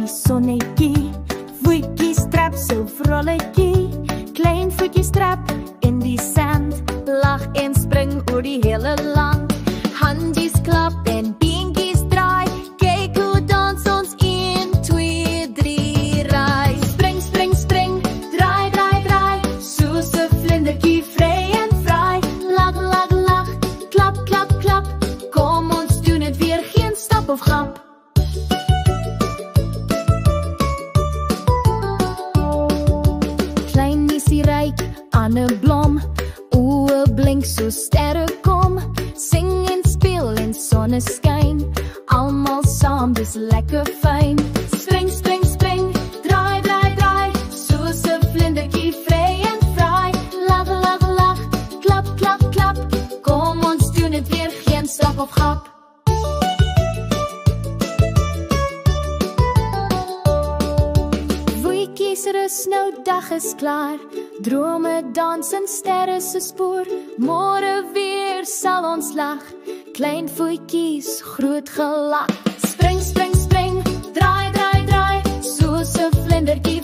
die sonnetjie. Voetjies trap so vrolijkie. Klein voetjies trap in die sand. Lag en spring oor die hele land. Handjies klap en beentjies draai. Kyk hoe dans ons 1, 2, 3 ry. Spring, spring, spring, draai, draai, draai. Soos 'n vlindertjie vry en vry. Lag, lag, lag, klap, klap, klap. Kom ons doen het weer, geen stap of grap. Klein niesie ryk aan 'n blom. Oë blink so sterre kom. Sing en speel in sonneskyn. Almal saam, dis lekker fyn. Spring, spring, spring, draai, draai, draai. Soos 'n vlindertjie vry en vry. Lag, lag, lag, klap, klap, klap. Kom ons doen het weer, geen stap of grap. Voetjies rus nou, dag is klaar. Drome dans en sterre se spoor. Môre weer sal ons lag. Klein voetjies, groot gelach. Spring, spring, spring, draai, draai, draai. Soos 'n vlindertjie